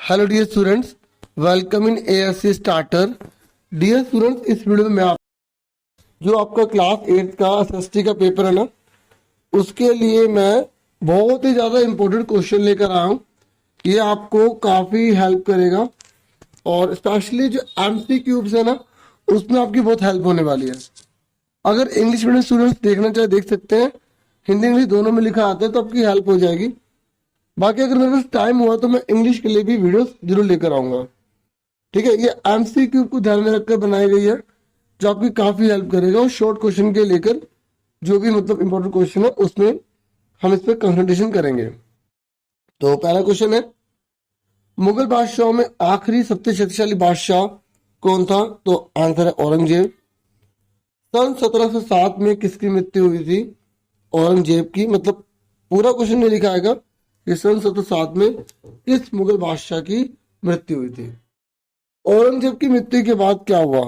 Hello dear students, welcome in ASC starter. Dear students, इस video में मैं जो आपका क्लास 8 का एसएसटी का पेपर है ना, उसके लिए मैं बहुत ही ज़्यादा इम्पोर्टेंट क्वेश्चन लेकर आया हूँ। ये आपको काफ़ी हेल्प करेगा और स्पेशली जो एमसीक्यूज है ना, उसमें आपकी बहुत हेल्प होने वाली है। अगर इंग्लिश मीडियम स्टूडेंट्स देखना चाहे देख सकते हैं, हिंदी इंग्लिश दोनों में लिखा आता है तो आपकी हेल्प हो जाएगी। बाकी अगर मेरे पास टाइम हुआ तो मैं इंग्लिश के लिए भी वीडियोस जरूर लेकर आऊंगा। ठीक है, ये एमसीक्यू को ध्यान में रखकर बनाई गई है जो आपकी काफी हेल्प करेगा। और शॉर्ट क्वेश्चन के लेकर जो भी मतलब इंपॉर्टेंट क्वेश्चन है उसमें हम इस पर कंसंट्रेशन करेंगे। तो पहला क्वेश्चन है, मुगल बादशाहों में आखिरी सबसे शक्तिशाली बादशाह कौन था? तो आंसर है औरंगजेब। सन 1707 में किसकी मृत्यु हुई थी? औरंगजेब की। मतलब पूरा क्वेश्चन नहीं लिखा आएगा कि सन 1707 में किस मुगल बादशाह की मृत्यु हुई थी। औरंगजेब की मृत्यु के बाद क्या हुआ?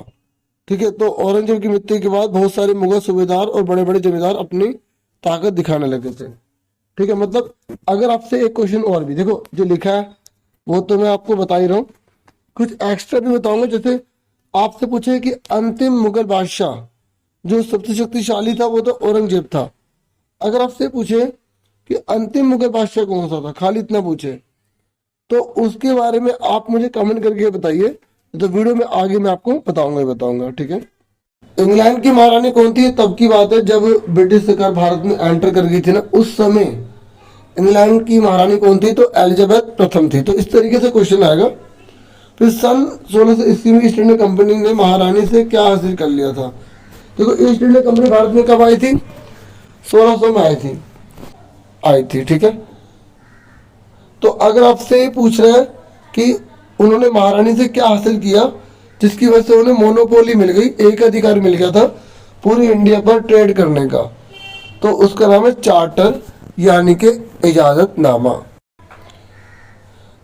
ठीक है, तो औरंगजेब की मृत्यु के बाद बहुत सारे मुगल सूबेदार और बड़े बड़े जमींदार अपनी ताकत दिखाने लगे थे। ठीक है, मतलब अगर आपसे एक क्वेश्चन और भी देखो जो लिखा है वो तो मैं आपको बता ही रहा हूँ, कुछ एक्स्ट्रा भी बताऊंगा। जैसे आपसे पूछे कि अंतिम मुगल बादशाह जो सबसे शक्तिशाली था वो तो औरंगजेब था। अगर आपसे पूछे कि अंतिम मुगल बादशाह कौन सा था, खाली इतना पूछे, तो उसके बारे में आप मुझे कमेंट करके बताइए, तो वीडियो में आगे मैं आपको बताऊंगा। ठीक है, इंग्लैंड की महारानी कौन थी? तब की बात है जब ब्रिटिश सरकार भारत में एंटर कर गई थी ना, उस समय इंग्लैंड की महारानी कौन थी? तो एलिजाबेथ प्रथम थी। तो इस तरीके से क्वेश्चन आएगा। फिर सन 1680 में ईस्ट इंडिया कंपनी ने महारानी से क्या हासिल कर लिया था? देखो, ईस्ट इंडिया कंपनी भारत में कब आई थी? 1600 में आई थी। ठीक है, तो अगर आपसे ये पूछ रहे हैं कि उन्होंने महारानी से क्या हासिल किया जिसकी वजह से उन्हें मोनोपोली मिल गई, एक अधिकार मिल गया था पूरी इंडिया पर ट्रेड करने का, तो उसका नाम है चार्टर यानी कि इजाजतनामा।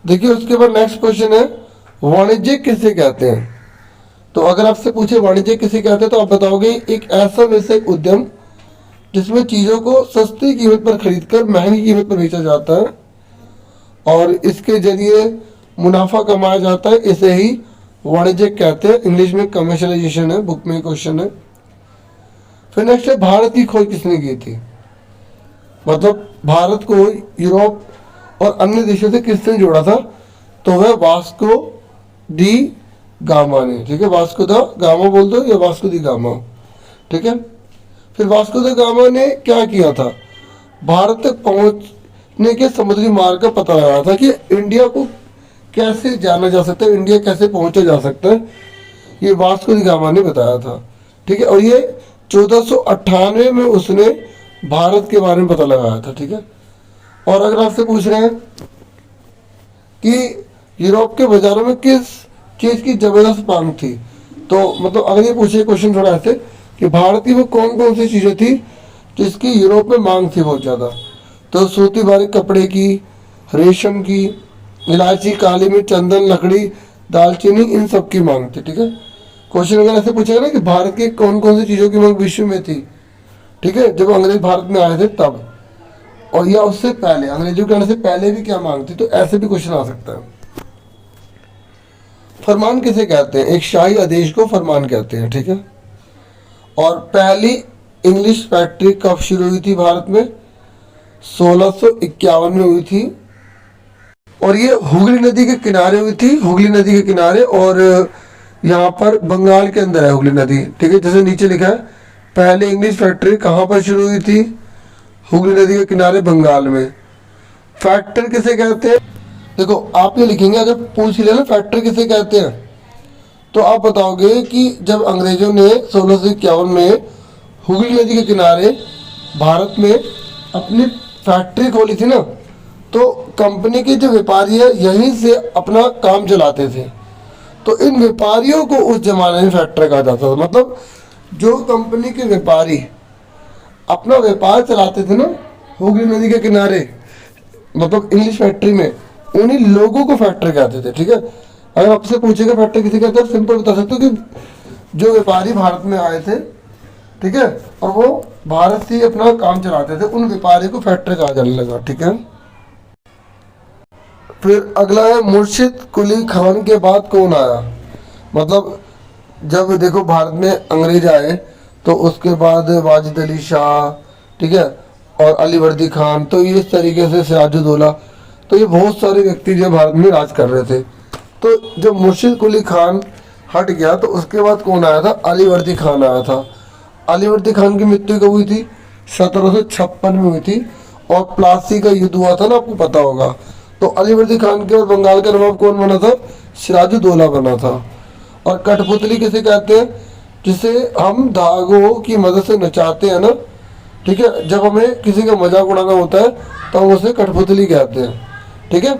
देखिए उसके बाद नेक्स्ट क्वेश्चन है, वाणिज्य किसे कहते हैं? तो अगर आपसे पूछे वाणिज्य किसे कहते हैं तो आप बताओगे एक ऐसा वैश्विक उद्यम जिसमें चीजों को सस्ती कीमत पर खरीदकर महंगी कीमत पर बेचा जाता है और इसके जरिए मुनाफा कमाया जाता है, इसे ही वाणिज्य कहते हैं। इंग्लिश में कमर्शलाइजेशन है, बुक में क्वेश्चन है। फिर नेक्स्ट है, भारत की खोज किसने की थी? मतलब भारत को यूरोप और अन्य देशों से किसने जोड़ा था? तो वह वास्को डी गामा ने। ठीक है, वास्को द गामा बोल दो या वास्को दी गामा। ठीक है, फिर वास्को द गामा ने क्या किया था? भारत तक पहुंचने के समुद्री मार्ग का पता लगाया था कि इंडिया को कैसे जाना जा सकता है, इंडिया कैसे पहुंचा जा सकता है, ये वास्को दी गामा ने बताया था। ठीक है, और ये 1498 में उसने भारत के बारे में पता लगाया था। ठीक है, और अगर आपसे पूछ रहे हैं कि यूरोप के बाजारों में किस चीज की जबरदस्त मांग थी, तो मतलब अगर ये पूछे क्वेश्चन थोड़ा ऐसे कि भारत की वो कौन कौन सी चीजें थी जिसकी यूरोप में मांग थी बहुत ज्यादा, तो सूती बारीक कपड़े की, रेशम की, इलायची, काली मिर्च, चंदन, लकड़ी, दालचीनी, इन सब की मांग थी। ठीक है, क्वेश्चन अगर ऐसे पूछेगा ना कि भारत की कौन कौन सी चीजों की मांग विश्व में थी, ठीक है, जब अंग्रेज भारत में आए थे तब, और या उससे पहले अंग्रेजों के आने से पहले भी क्या मांग थी, तो ऐसे भी क्वेश्चन आ सकता है। फरमान किसे कहते हैं? एक शाही आदेश को फरमान कहते हैं। ठीक है, और पहली इंग्लिश फैक्ट्री कब शुरू हुई थी भारत में? 1651 में हुई थी, और ये हुगली नदी के किनारे हुई थी, हुगली नदी के किनारे, और यहाँ पर बंगाल के अंदर है हुगली नदी। ठीक है, जैसे नीचे लिखा है, पहले इंग्लिश फैक्ट्री कहाँ पर शुरू हुई थी? हुगली नदी के किनारे बंगाल में। फैक्टर किसे कहते हैं? देखो आप ये लिखेंगे, अगर पूछ ले ना फैक्टर किसे कहते हैं, तो आप बताओगे कि जब अंग्रेजों ने 1651 में हुगली नदी के किनारे भारत में अपनी फैक्ट्री खोली थी ना, तो कंपनी के जो व्यापारी है यहीं से अपना काम चलाते थे, तो इन व्यापारियों को उस जमाने में फैक्टर कहा जाता था। मतलब जो कंपनी के व्यापारी अपना व्यापार चलाते थे ना हुगली नदी के किनारे, मतलब इंग्लिश फैक्ट्री में, उन्हीं लोगों को फैक्टर कहते थे। ठीक है, अगर आपसे पूछेगा फैक्टर किसे कहते हैं, सिंपल बता सकते हो कि जो व्यापारी भारत में आए थे, ठीक है, और वो भारत से अपना काम चलाते थे, उन व्यापारी को फैक्टर कहा जाने लगा। ठीक है, फिर अगला है मुर्शिद कुली खान के बाद कौन आया। मतलब जब देखो भारत में अंग्रेज आए तो उसके बाद वाजिद अली शाह, ठीक है, और अली वर्दी खान, तो ये इस तरीके से सिराजुद्दौला, तो ये बहुत सारे व्यक्ति जो भारत में राज कर रहे थे। तो जब मुर्शिद कुली खान हट गया तो उसके बाद कौन आया था, अली वर्दी खान आया था। अली वर्दी खान की मृत्यु कब हुई थी, 1756 में हुई थी, और प्लासी का युद्ध हुआ था ना, आपको पता होगा। तो अली वर्दी खान के बाद बंगाल का नवाब कौन बना था, सिराजुद्दौला बना था। और कठपुतली किसे कहते हैं, जिसे हम धागों की मदद से नचाते हैं ना, ठीक है, जब हमें किसी का मजाक उड़ाना होता है तो हम उसे कठपुतली कहते हैं, ठीक है।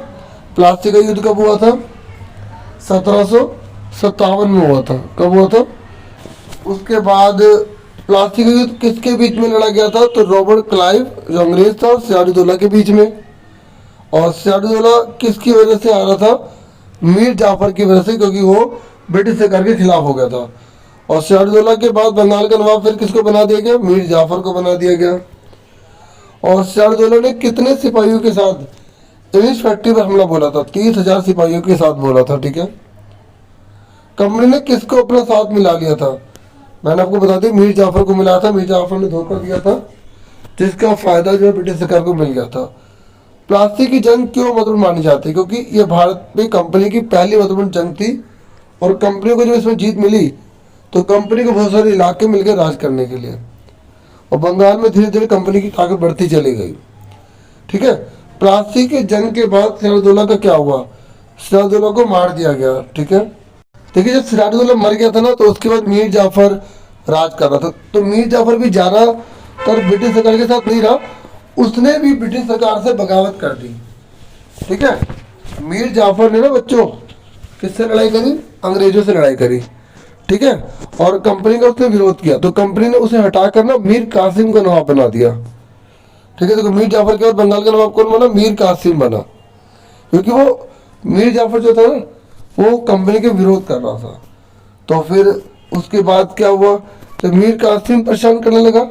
प्लासी का युद्ध कब हुआ था, 1757 में हुआ था। कब हुआ था, उसके बाद प्लासी का युद्ध किसके बीच में लड़ा गया था, तो रॉबर्ट क्लाइव जो अंग्रेज था और सिराजुद्दौला के बीच में। और सिराजुद्दौला किसकी वजह से आ रहा था, मीर जाफर की वजह से, क्योंकि वो ब्रिटिश सरकार के खिलाफ हो गया था। और सिराजुद्दौला के बाद बंगाल का नवाब फिर किसको बना दिया गया, मीर जाफर को बना दिया गया। और सिराजुद्दौला ने कितने सिपाहियों के साथ इंग्लिश फैक्ट्री पर हमला बोला था, 30,000 सिपाहियों के साथ बोला था, ठीक है। कंपनी ने किसको अपना साथ मिला लिया था, मैंने आपको बता दिया मीर जाफर को मिला था, मीर जाफर ने धोखा दिया था, जिसका फायदा जो है ब्रिटिश सरकार को मिल गया था। प्लासी की जंग क्यों महत्वपूर्ण मानी जाती है, क्योंकि ये भारत में कंपनी की पहली महत्वपूर्ण जंग थी, और कंपनी को जब इसमें जीत मिली तो कंपनी को बहुत सारे इलाके मिल गए राज करने के लिए, और बंगाल में धीरे धीरे कंपनी की ताकत बढ़ती चली गई, ठीक है। प्लासी की जंग के बाद सिराजुद्दौला का क्या हुआ, सिराजुद्दौला को मार दिया गया, ठीक है। देखिए जब सिराजुद्दौला मर गया था ना, तो उसके बाद मीर जाफर राज कर रहा था। तो मीर जाफर भी ज़्यादातर ब्रिटिश सरकार के साथ नहीं रहा, उसने भी ब्रिटिश सरकार से बगावत कर दी, ठीक है। मीर जाफर ने ना बच्चों किससे लड़ाई करी, अंग्रेजों से लड़ाई करी, ठीक है। और कंपनी का उसने विरोध किया, तो कंपनी ने उसे हटाकर ना मीर कासिम को नवाब बना दिया, ठीक है। देखो मीर जाफर के बाद बंगाल का नवाब कौन बना, मीर कासिम बना, क्योंकि वो मीर जाफर जो था ना वो कंपनी के विरोध कर रहा था। तो फिर उसके बाद क्या हुआ, जब मीर कासिम परेशान करने लगा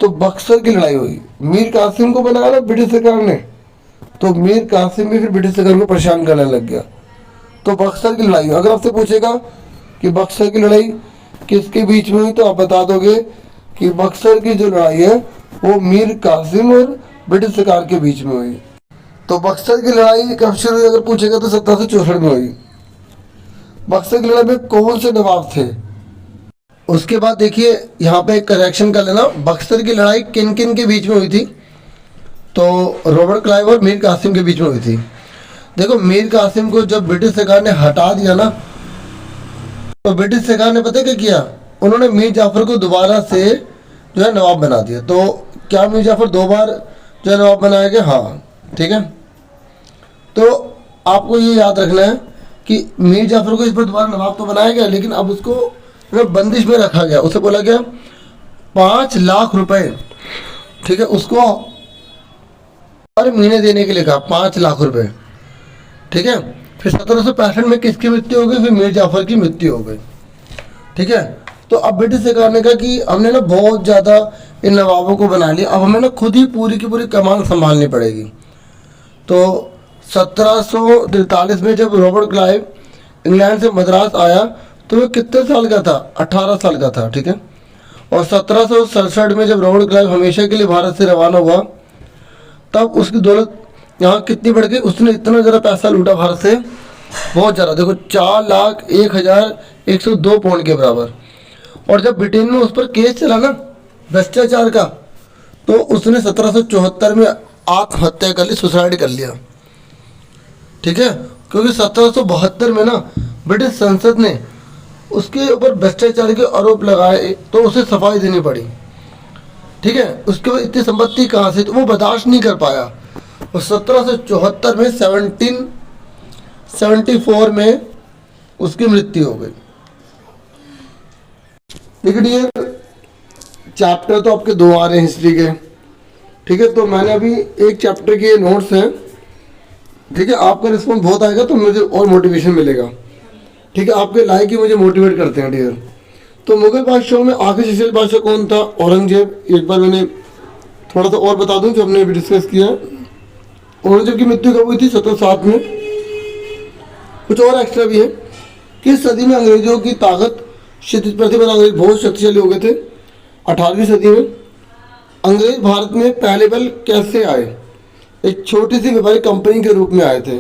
तो बक्सर की लड़ाई हुई। मीर कासिम को बनाया ना ब्रिटिश सरकार ने, तो मीर कासिम भी फिर ब्रिटिश सरकार को परेशान करने लग गया। तो बक्सर की लड़ाई, अगर आपसे पूछेगा कि बक्सर की लड़ाई किसके बीच में हुई, तो आप बता दोगे कि बक्सर की जो लड़ाई है वो मीर कासिम और ब्रिटिश सरकार के बीच में हुई। तो बक्सर की लड़ाई कब शुरू हुई अगर पूछेगा तो 1764 में हुई। बक्सर की लड़ाई में कौन से नवाब थे, उसके बाद देखिए यहाँ पे एक करेक्शन कर लेना, बक्सर की लड़ाई किन किन के बीच में हुई थी, तो रॉबर्ट क्लाइव और मीर कासिम के बीच में हुई थी। देखो मीर कासिम को जब ब्रिटिश सरकार ने हटा दिया ना, तो ब्रिटिश सरकार ने पता क्या किया, उन्होंने मीर जाफर को दोबारा से जो है नवाब बना दिया। तो क्या मीर जाफर 2 बार जो है नवाब बनाया गया, हाँ, ठीक है। तो आपको ये याद रखना है कि मीर जाफर को इस पर दोबारा नवाब तो बनाया गया, लेकिन अब उसको बंदिश में रखा गया। उसे बोला गया 5 लाख रुपए, ठीक है, उसको हर महीने देने के लिए कहा, 5 लाख रुपए, ठीक है। फिर 1765 में किसकी मृत्यु हो गई, फिर मीर जाफर की मृत्यु हो गई, ठीक है। तो अब ब्रिटिश सरकार ने कहा कि हमने ना बहुत ज़्यादा इन नवाबों को बना लिया, अब हमें ना खुद ही पूरी की पूरी कमान संभालनी पड़ेगी। तो 1743 में जब रॉबर्ट क्लाइव इंग्लैंड से मद्रास आया तो वह कितने साल का था, 18 साल का था, ठीक है। और 1767 में जब रॉबर्ट क्लाइव हमेशा के लिए भारत से रवाना हुआ, तब उसकी दौलत यहाँ कितनी बढ़ गई, उसने इतना ज़्यादा पैसा लूटा भारत से, बहुत ज़्यादा, देखो 4,01,102 पाउंड के बराबर। और जब ब्रिटेन में उस पर केस चला ना भ्रष्टाचार का, तो उसने 1774 में आत्महत्या कर ली, सुसाइड कर लिया, ठीक है। क्योंकि 1772 में ना ब्रिटिश संसद ने उसके ऊपर भ्रष्टाचार के आरोप लगाए, तो उसे सफाई देनी पड़ी, ठीक है। उसके बाद इतनी संपत्ति कहाँ से, तो वो बर्दाश्त नहीं कर पाया, और 1774 में 1774 में उसकी मृत्यु हो गई। देखिए चैप्टर तो आपके 2 आ रहे हैं हिस्ट्री के, ठीक है। तो मैंने अभी एक चैप्टर के नोट्स हैं, ठीक है। आपका रिस्पॉन्स बहुत आएगा तो मुझे और मोटिवेशन मिलेगा, ठीक है। आपके लाइक ही मुझे मोटिवेट करते हैं डियर। तो मुगल बादशाहों में आखिरी शक्तिशाली बादशाह कौन था, औरंगजेब। एक बार मैंने थोड़ा सा और बता दूं जो हमने अभी डिस्कस किया। औरंगजेब की मृत्यु कब हुई थी, 1707 में। कुछ और एक्स्ट्रा भी है। किस सदी में अंग्रेजों की ताकत क्षितिज प्रतिबल अंग्रेज बहुत शक्तिशाली हो गए थे? 18वीं सदी में। अंग्रेज भारत में पहले पल कैसे आए? एक छोटी सी व्यापारिक कंपनी के रूप में आए थे।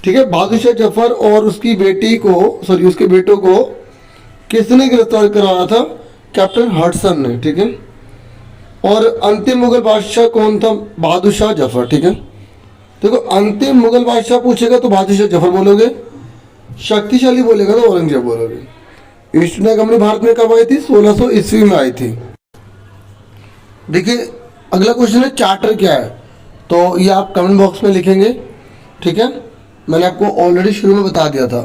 ठीक है। बहादुर शाह जफर और उसकी बेटी को उसके बेटों को किसने गिरफ्तार करवाया था? कैप्टन हडसन ने। ठीक है। और अंतिम मुगल बादशाह कौन था? बहादुर शाह जफर। ठीक है। देखो, अंतिम मुगल बादशाह पूछेगा तो बहादुर शाह जफर बोलोगे, शक्तिशाली बोलेगा तो औरंगजेब बोलोगे। ईस्ट इंडिया कंपनी भारत में कब आई थी? 1600 ईस्वी में आई थी। देखिए, अगला क्वेश्चन है चार्टर क्या है? तो ये आप कमेंट बॉक्स में लिखेंगे। ठीक है। मैंने आपको ऑलरेडी शुरू में बता दिया था।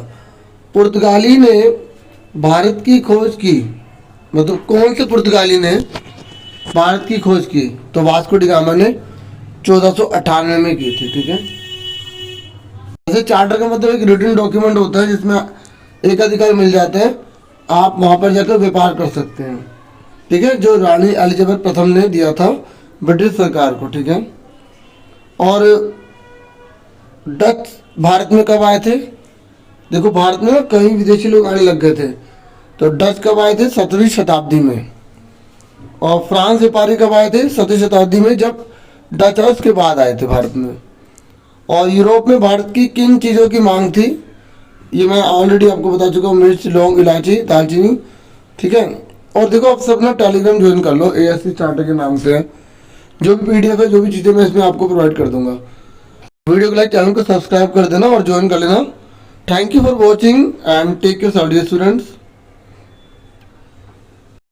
पुर्तगाली ने भारत की खोज की, मतलब कौन से पुर्तगाली ने भारत की खोज की? तो वास्को डी गामा ने 1498 में की थी। ठीक है। जैसे चार्टर का मतलब एक रिटन डॉक्यूमेंट होता है जिसमें एक अधिकार मिल जाते हैं, आप वहां पर जाकर व्यापार कर सकते हैं। ठीक है। जो रानी एलिजाबेथ प्रथम ने दिया था ब्रिटिश सरकार को। ठीक है। और डच भारत में कब आए थे? देखो, भारत में कई विदेशी लोग आने लग गए थे। तो डच कब आए थे? 17वीं शताब्दी में। और फ्रांस व्यापारी कब आए थे? 17वीं शताब्दी में, जब डच आए उसके बाद आए थे भारत में। और यूरोप में भारत की किन चीज़ों की मांग थी? ये मैं ऑलरेडी आपको बता चुका हूँ। मिर्च, लौंग, इलायची, दालचीनी। ठीक है। और देखो, आप सब ना टेलीग्राम ज्वाइन कर लो, एएससी स्टार्टर के नाम से है। जो भी पीडीएफ है, जो भी चीज़ें मैं इसमें आपको प्रोवाइड कर दूंगा। वीडियो को लाइक, चैनल को सब्सक्राइब कर देना और ज्वाइन कर लेना। Thank you for watching and take care students.